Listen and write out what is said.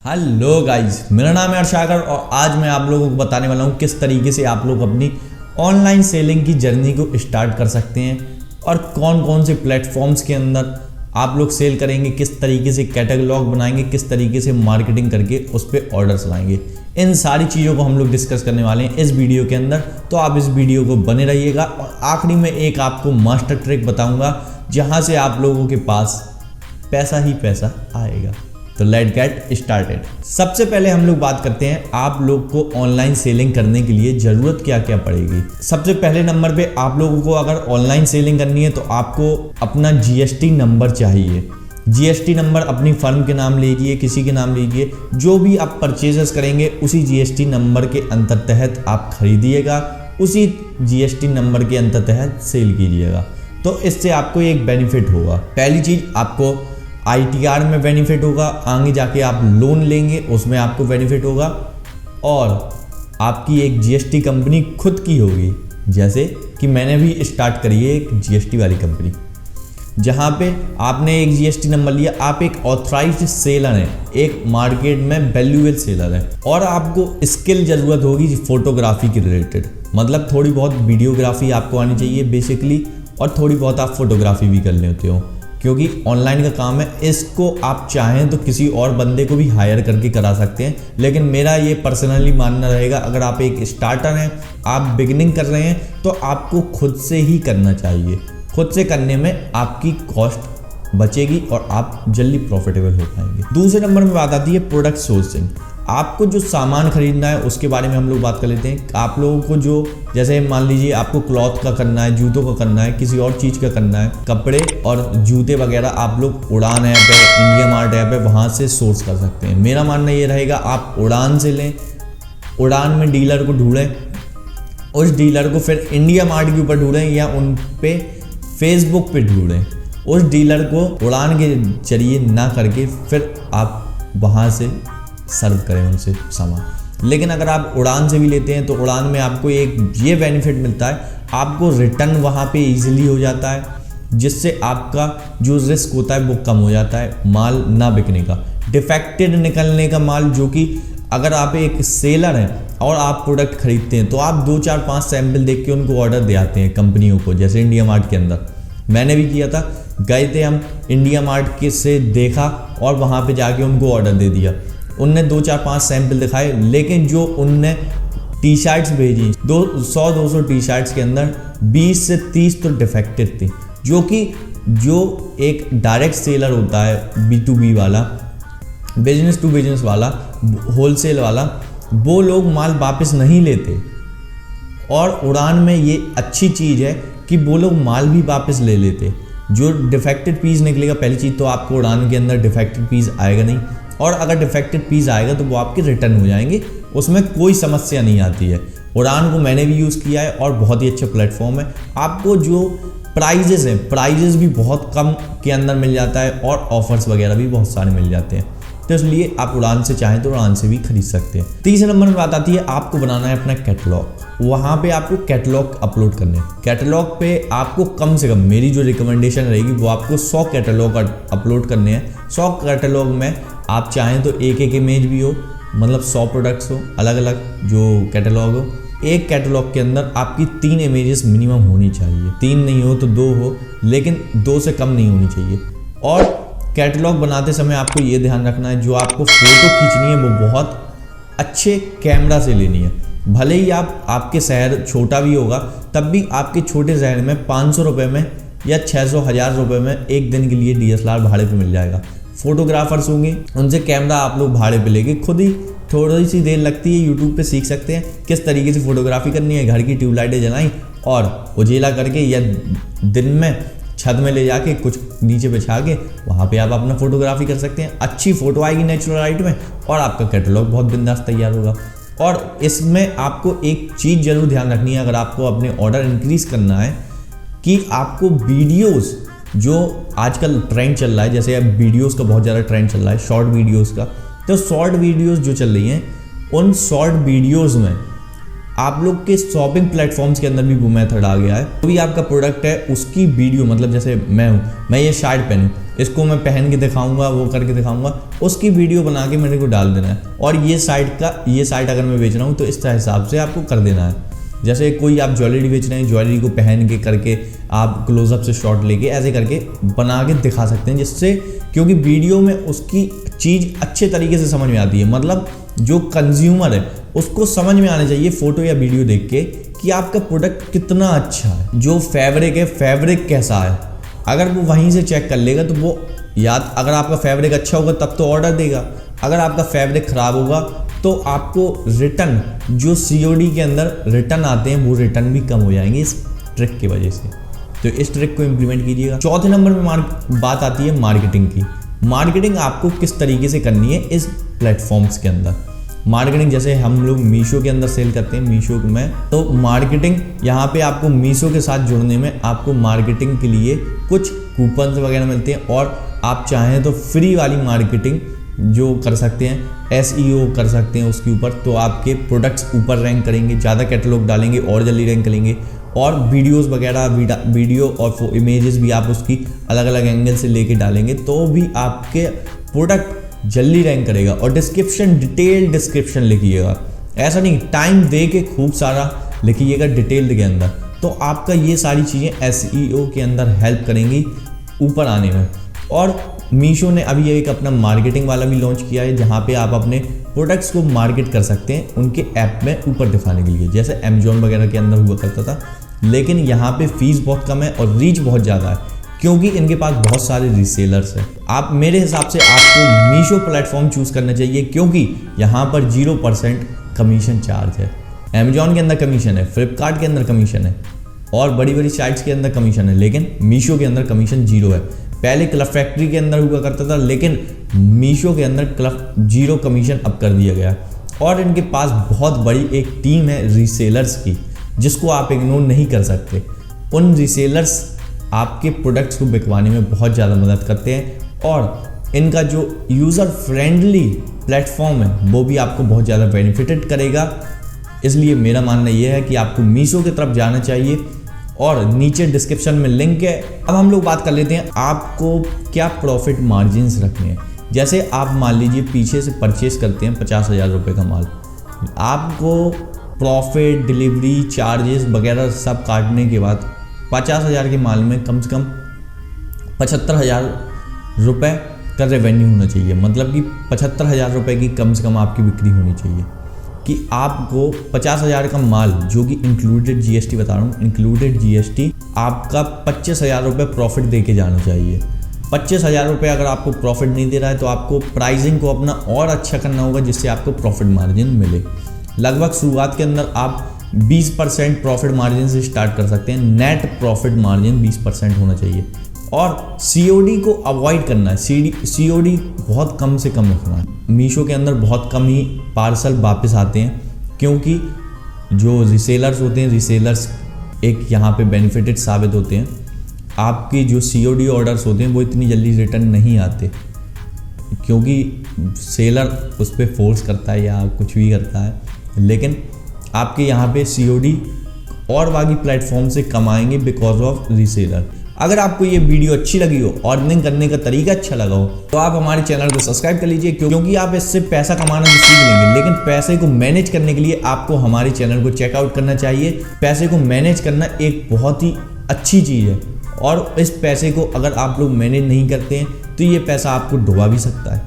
Hello guys, मेरा नाम है अर्शागर और आज मैं आप लोगों को बताने वाला हूँ किस तरीके से आप लोग अपनी ऑनलाइन सेलिंग की जर्नी को स्टार्ट कर सकते हैं और कौन कौन से प्लेटफॉर्म्स के अंदर आप लोग सेल करेंगे, किस तरीके से कैटलॉग बनाएंगे, किस तरीके से मार्केटिंग करके उस पर ऑर्डर्स लाएंगे। इन सारी चीज़ों को हम लोग डिस्कस करने वाले हैं इस वीडियो के अंदर, तो आप इस वीडियो को बने रहिएगा। और आखिरी में एक आपको मास्टर ट्रिक बताऊंगा जहां से आप लोगों के पास पैसा ही पैसा आएगा। तो लेट गेट स्टार्टेड। सबसे पहले हम लोग बात करते हैं आप लोग को ऑनलाइन सेलिंग करने के लिए ज़रूरत क्या क्या पड़ेगी। सबसे पहले नंबर पे आप लोगों को अगर ऑनलाइन सेलिंग करनी है तो आपको अपना जीएसटी नंबर चाहिए। जीएसटी नंबर अपनी फर्म के नाम लीजिए, किसी के नाम लीजिए, जो भी आप परचेजेस करेंगे उसी जीएसटी नंबर के अंतर्तहत आप खरीदिएगा, उसी जीएसटी नंबर के अंतर्तहत सेल कीजिएगा। तो इससे आपको एक बेनिफिट होगा। पहली चीज़, आपको आईटीआर में बेनिफिट होगा, आगे जाके आप लोन लेंगे उसमें आपको बेनिफिट होगा, और आपकी एक जीएसटी कंपनी खुद की होगी। जैसे कि मैंने भी स्टार्ट करी है एक जीएसटी वाली कंपनी, जहाँ पे आपने एक जीएसटी नंबर लिया, आप एक ऑथराइज्ड सेलर हैं, एक मार्केट में वैल्यूएबल सेलर है, और आपको स्किल ज़रूरत होगी फोटोग्राफी की रिलेटेड। मतलब थोड़ी बहुत वीडियोग्राफी आपको आनी चाहिए बेसिकली, और थोड़ी बहुत आप फोटोग्राफी भी कर लेते हो, क्योंकि ऑनलाइन का काम है। इसको आप चाहें तो किसी और बंदे को भी हायर करके करा सकते हैं, लेकिन मेरा ये पर्सनली मानना रहेगा, अगर आप एक स्टार्टर हैं, आप बिगिनिंग कर रहे हैं, तो आपको खुद से ही करना चाहिए। खुद से करने में आपकी कॉस्ट बचेगी और आप जल्दी प्रॉफिटेबल हो पाएंगे। दूसरे नंबर में बात आती है प्रोडक्ट सोर्सिंग। आपको जो सामान खरीदना है उसके बारे में हम लोग बात कर लेते हैं। आप लोगों को जो, जैसे मान लीजिए आपको क्लॉथ का करना है, जूतों का करना है, किसी और चीज़ का करना है, कपड़े और जूते वगैरह आप लोग उड़ान ऐप है, इंडिया मार्ट ऐप है, वहाँ से सोर्स कर सकते हैं। मेरा मानना ये रहेगा, आप उड़ान से लें, उड़ान में डीलर को ढूंढें, उस डीलर को फिर इंडिया मार्ट के ऊपर ढूंढें या उन पे फेसबुक पे ढूंढें। उस डीलर को उड़ान के जरिए ना करके फिर आप वहाँ से सर्व करें उनसे सामान। लेकिन अगर आप उड़ान से भी लेते हैं तो उड़ान में आपको एक ये बेनिफिट मिलता है, आपको रिटर्न वहाँ पे इजीली हो जाता है, जिससे आपका जो रिस्क होता है वो कम हो जाता है माल ना बिकने का, डिफेक्टेड निकलने का माल। जो कि अगर आप एक सेलर हैं और आप प्रोडक्ट खरीदते हैं तो आप 2 4 5 सैंपल देख के उनको ऑर्डर दे आते हैं कंपनियों को। जैसे इंडिया मार्ट के अंदर मैंने भी किया था, गए थे हम इंडिया मार्ट के से देखा और वहाँ पर जाके उनको ऑर्डर दे दिया। उनने 2 4 5 सैंपल दिखाए, लेकिन जो उनने टी शर्ट्स भेजी 100-200 टी शर्ट्स के अंदर 20 से 30 तो डिफेक्टेड थी। जो एक डायरेक्ट सेलर होता है, B2B वाला, बिजनेस टू बिजनेस वाला, होलसेल वाला, वो लोग माल वापस नहीं लेते। और उड़ान में ये अच्छी चीज़ है कि वो लोग माल भी वापस ले लेते। जो डिफेक्टेड पीस निकलेगा, पहली चीज़ तो आपको उड़ान के अंदर डिफेक्टेड पीस आएगा नहीं, और अगर डिफेक्टेड पीस आएगा तो वो आपके रिटर्न हो जाएंगे, उसमें कोई समस्या नहीं आती है। उड़ान को मैंने भी यूज़ किया है और बहुत ही अच्छा प्लेटफॉर्म है। आपको जो प्राइजेस हैं, प्राइजेस भी बहुत कम के अंदर मिल जाता है और ऑफर्स वगैरह भी बहुत सारे मिल जाते हैं, तो इसलिए आप उड़ान से चाहें तो उड़ान से भी खरीद सकते हैं। तीसरे नंबर में बात आती है, आपको बनाना है अपना कैटलॉग। वहाँ पे आपको कैटलॉग अपलोड करने हैं। कैटलॉग पे आपको कम से कम, मेरी जो रिकमेंडेशन रहेगी वो आपको 100 कैटलॉग अपलोड करने हैं। 100 कैटलॉग में आप चाहें तो एक इमेज भी हो, मतलब 100 प्रोडक्ट्स हो, अलग अलग जो कैटलॉग हो। एक कैटलॉग के अंदर आपकी 3 इमेजेस मिनिमम होनी चाहिए, 3 नहीं हो तो 2 हो, लेकिन 2 से कम नहीं होनी चाहिए। और कैटलॉग बनाते समय आपको ये ध्यान रखना है, जो आपको फ़ोटो खींचनी है वो बहुत अच्छे कैमरा से लेनी है। भले ही आपके शहर छोटा भी होगा, तब भी आपके छोटे शहर में 500 रुपये में या 600-1000 रुपये में एक दिन के लिए DSLR भाड़े पे मिल जाएगा। फोटोग्राफर्स होंगे, उनसे कैमरा आप लोग भाड़े पे लेके खुद ही, थोड़ी सी देर लगती है, यूट्यूब पे सीख सकते हैं किस तरीके से फोटोग्राफी करनी है। घर की ट्यूबलाइटें जलाई और उजेला करके, या दिन में छत में ले जाके कुछ नीचे बिछा के वहाँ पे आप अपना फोटोग्राफी कर सकते हैं। अच्छी फोटो आएगी नेचुरल लाइट में और आपका कैटलॉग बहुत बिंदास तैयार होगा। और इसमें आपको एक चीज़ ज़रूर ध्यान रखनी है, अगर आपको अपने ऑर्डर इंक्रीज करना है, कि आपको वीडियोस, जो आजकल ट्रेंड चल रहा है, जैसे अब वीडियोस का बहुत ज़्यादा ट्रेंड चल रहा है, शॉर्ट वीडियोस का, तो शॉर्ट वीडियोस जो चल रही हैं, उन शॉर्ट वीडियोस में आप लोग के शॉपिंग प्लेटफॉर्म्स के अंदर भी वो मेथड आ गया है। तो भी आपका प्रोडक्ट है उसकी वीडियो, मतलब जैसे मैं हूँ, मैं ये शर्ट पहनूँ, इसको मैं पहन के दिखाऊंगा, वो करके दिखाऊंगा, उसकी वीडियो बना के मेरे को डाल देना है। और ये साइट अगर मैं बेच रहा हूँ तो इस हिसाब से आपको कर देना है। जैसे कोई आप ज्वेलरी बेच रहे हैं, ज्वेलरी को पहन के करके आप क्लोजअप से शॉट लेके ऐसे करके बना के दिखा सकते हैं, जिससे क्योंकि वीडियो में उसकी चीज़ अच्छे तरीके से समझ में आती है। मतलब जो कंज्यूमर है उसको समझ में आना चाहिए फ़ोटो या वीडियो देख के कि आपका प्रोडक्ट कितना अच्छा है, जो फैब्रिक है फैब्रिक कैसा है। अगर वो वहीं से चेक कर लेगा तो वो अगर आपका फैब्रिक अच्छा होगा तब तो ऑर्डर देगा, अगर आपका फैब्रिक ख़राब होगा तो आपको रिटर्न, जो COD के अंदर रिटर्न आते हैं वो रिटर्न भी कम हो जाएंगे इस ट्रिक की वजह से। तो इस ट्रिक को इम्प्लीमेंट कीजिएगा। चौथे नंबर में बात आती है मार्केटिंग की। मार्केटिंग आपको किस तरीके से करनी है इस प्लेटफॉर्म्स के अंदर। मार्केटिंग जैसे हम लोग मीशो के अंदर सेल करते हैं, मीशो में, तो मार्केटिंग यहाँ पे आपको मीशो के साथ जुड़ने में आपको मार्केटिंग के लिए कुछ कूपन्स वगैरह मिलते हैं, और आप चाहें तो फ्री वाली मार्केटिंग जो कर सकते हैं, SEO कर सकते हैं उसके ऊपर, तो आपके प्रोडक्ट्स ऊपर रैंक करेंगे, ज़्यादा कैटलॉग डालेंगे और जल्दी रैंक करेंगे। और वीडियोस वगैरह, वीडियो और इमेजेस भी आप उसकी अलग अलग एंगल से लेके डालेंगे तो भी आपके प्रोडक्ट जल्दी रैंक करेगा। और डिस्क्रिप्शन, डिटेल डिस्क्रिप्शन लिखिएगा, ऐसा नहीं टाइम दे के खूब सारा लिखिएगा डिटेल के अंदर, तो आपका ये सारी चीज़ें SEO के अंदर हेल्प करेंगी ऊपर आने में। और मीशो ने अभी एक अपना मार्केटिंग वाला भी लॉन्च किया है, जहाँ पे आप अपने प्रोडक्ट्स को मार्केट कर सकते हैं उनके ऐप में ऊपर दिखाने के लिए, जैसे अमेजोन वगैरह के अंदर हुआ करता था। लेकिन यहाँ पे फीस बहुत कम है और रीच बहुत ज़्यादा है, क्योंकि इनके पास बहुत सारे रीसेलर्स हैं। आप मेरे हिसाब से आपको मीशो प्लेटफॉर्म चूज़ करना चाहिए, क्योंकि यहाँ पर 0% कमीशन चार्ज है। अमेजोन के अंदर कमीशन है, फ्लिपकार्ट के अंदर कमीशन है, और बड़ी बड़ी साइट्स के अंदर कमीशन है, लेकिन मीशो के अंदर कमीशन 0 है। पहले क्लब फैक्ट्री के अंदर हुआ करता था, लेकिन मीशो के अंदर 0 कमीशन अब कर दिया गया। और इनके पास बहुत बड़ी एक टीम है रीसेलर्स की, जिसको आप इग्नोर नहीं कर सकते। उन रीसेलर्स आपके प्रोडक्ट्स को बिकवाने में बहुत ज़्यादा मदद करते हैं, और इनका जो यूज़र फ्रेंडली प्लेटफॉर्म है वो भी आपको बहुत ज़्यादा बेनिफिटेड करेगा। इसलिए मेरा मानना यह है कि आपको मीशो की तरफ जाना चाहिए, और नीचे डिस्क्रिप्शन में लिंक है। अब हम लोग बात कर लेते हैं आपको क्या प्रॉफिट मार्जिन्स रखने हैं। जैसे आप मान लीजिए पीछे से परचेस करते हैं 50,000 रुपये का माल, आपको प्रॉफिट, डिलीवरी चार्जेस वगैरह सब काटने के बाद 50,000 के माल में कम से कम 75,000 रुपये का रेवेन्यू होना चाहिए। मतलब कि 75,000 रुपये की कम से कम आपकी बिक्री होनी चाहिए, कि आपको 50,000 का माल, जो कि इंक्लूडेड GST बता रहा हूँ, इंक्लूडेड GST आपका 25,000 रुपये प्रॉफिट दे के जाना चाहिए। 25,000 रुपये अगर आपको प्रॉफिट नहीं दे रहा है तो आपको प्राइसिंग को अपना और अच्छा करना होगा, जिससे आपको प्रॉफिट मार्जिन मिले। लगभग शुरुआत के अंदर आप 20% प्रॉफिट मार्जिन से स्टार्ट कर सकते हैं। नेट प्रॉफिट मार्जिन 20% होना चाहिए, और COD को अवॉइड करना है। COD बहुत कम से कम रखना है। मीशो के अंदर बहुत कम ही पार्सल वापस आते हैं, क्योंकि जो रीसेलर्स होते हैं, रीसेलर्स एक यहाँ पे बेनिफिटेड साबित होते हैं। आपकी जो COD ऑर्डर्स होते हैं वो इतनी जल्दी रिटर्न नहीं आते, क्योंकि सेलर उस पर फोर्स करता है या कुछ भी करता है। लेकिन आपके यहाँ पे COD और बाकी प्लेटफॉर्म से कमाएंगे बिकॉज ऑफ रीसेलर। अगर आपको ये वीडियो अच्छी लगी हो, अर्निंग करने का तरीका अच्छा लगा हो, तो आप हमारे चैनल को सब्सक्राइब कर लीजिए, क्योंकि आप इससे पैसा कमाना भी सीख लेंगे। लेकिन पैसे को मैनेज करने के लिए आपको हमारे चैनल को चेकआउट करना चाहिए। पैसे को मैनेज करना एक बहुत ही अच्छी चीज़ है, और इस पैसे को अगर आप लोग मैनेज नहीं करते हैं तो ये पैसा आपको डुबा भी सकता है।